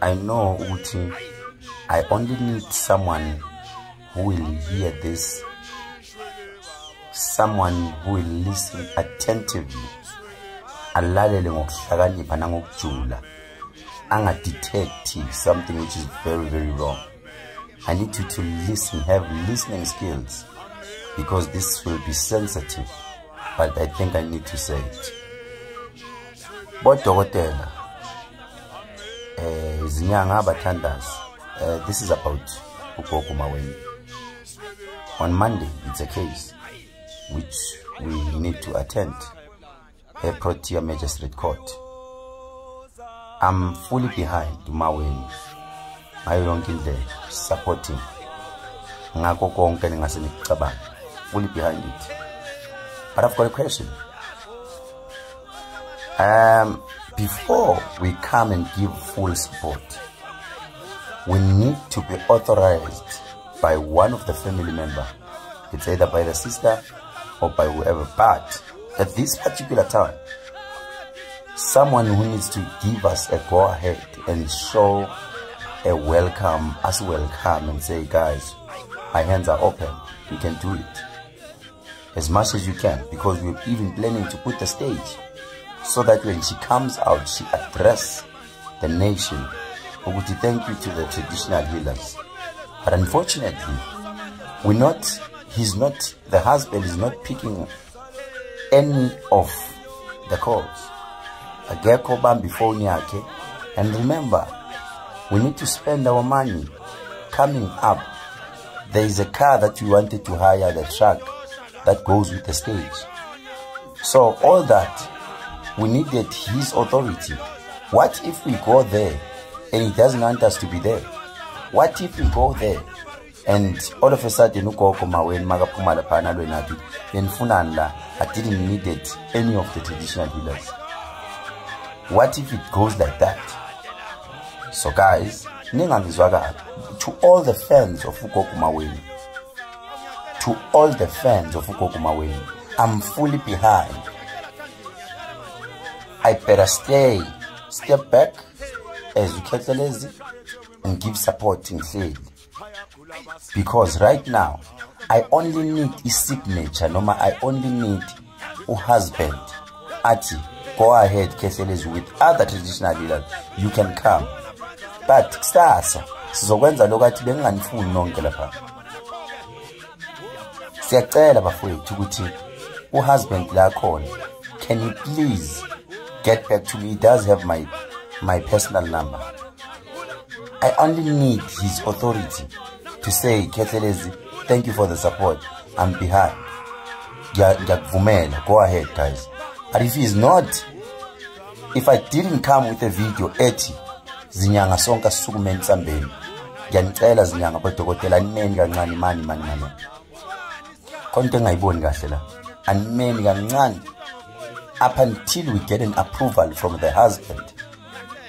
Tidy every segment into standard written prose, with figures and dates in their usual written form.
I know Uti, I only need someone who will hear this, someone who will listen attentively, alalele ngokuhlakanipha nangokujula, anga-detect something which is very, very wrong. I need you to listen, have listening skills, because this will be sensitive, but I think I need to say it. Bodokotela, zinyanga abathandazi, this is about ugogo Maweni. On Monday, it's a case which we need to attend, a Protea Magistrate Court. I'm fully behind Maweni. I don't kill the supporting. Fully behind it. But I've got a question. Before we come and give full support, we need to be authorized by one of the family members. It's either by the sister or by whoever. But at this particular time, someone who needs to give us a go-ahead and show a welcome, us welcome, and say, guys, my hands are open, you can do it as much as you can, because we're even planning to put the stage so that when she comes out, she address the nation. Thank you to the traditional healers. But unfortunately, the husband is not picking any of the calls. And remember, we need to spend our money coming up. There is a car that we wanted to hire, the truck that goes with the stage. So all that, we needed his authority. What if we go there and he doesn't want us to be there? What if we go there and all of a sudden I didn't need any of the traditional healers? What if it goes like that? So guys, to all the fans of Ugogo Maweni, I'm fully behind. I better step back as you catch the lazy and give support in faith. Because right now, I only need his signature, I only need a husband. Ati, go ahead, Keselezi, with other traditional leaders, you can come. But sasa, sizokwenza lokati benganifuni nonke lapha. Siyacela bafowethu ukuthi husband la khona, can you please get back to me? He does have my personal number. I only need his authority to say, Keselezi, thank you for the support, I'm behind. Go ahead, guys. But if he's not, if I didn't come with a video 80 zinyanga sonka sukumeni sambeni, ngiyanicela zinyanga bodokotela nini kancane mani konke ngayiboni kahle la, animeni kancane up until we get an approval from the husband,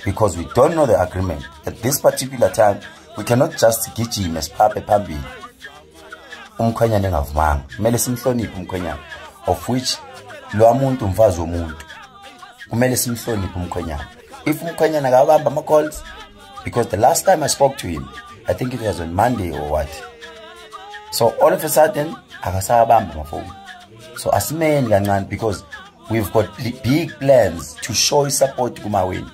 because we don't know the agreement at this particular time. We cannot just gijima siphape phambili. Umkhwenyana engavumanga, kumele simhloniphe umkhwenyana, of which lo muntu umfazi womuntu, kumele simhloniphe umkhwenyana. If umkhwenyana akabamba ama calls, because the last time I spoke to him, I think it was on Monday or what, so all of a sudden akasabamba my phone. So asimeni kancane, because we've got big plans to show his support to Maweni.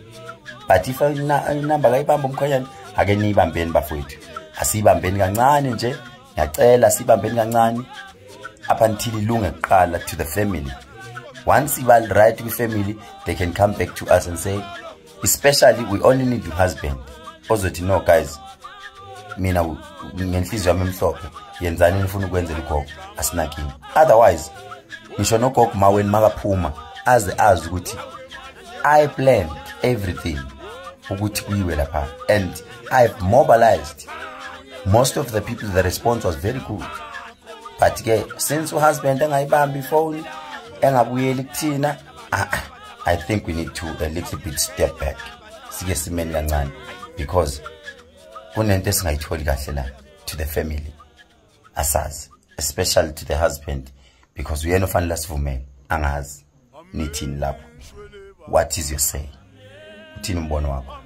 But if number kayibamba umkhwenyana, ake niyibambeni bafowethu, asibambeni kancane nje, ngiyacela sibambeni kancane up until ilunge kuqala to the family. Once you are right with family, they can come back to us and say, especially we only need your husband. Also to know, guys, mina ngenhliziyo yami emhlophe yenzani nifuna ukwenzela ugogo, asinakini. Otherwise ngisho nogogo Maweni makaphuma azi ukuthi I planned everything ukuthi kuyiwe lapha, and I've mobilized most of the people. The response was very good. But since your husband engayibambi phone engabuyeli kuthina, I think we need to a little bit step back, sike simeni kancane, because kunento esingayitholi kahle la to the family asazi, especially to the husband, because we uyena ofanele asivumele angazi nithini lapho. What is your say? Uthini umbono wakho?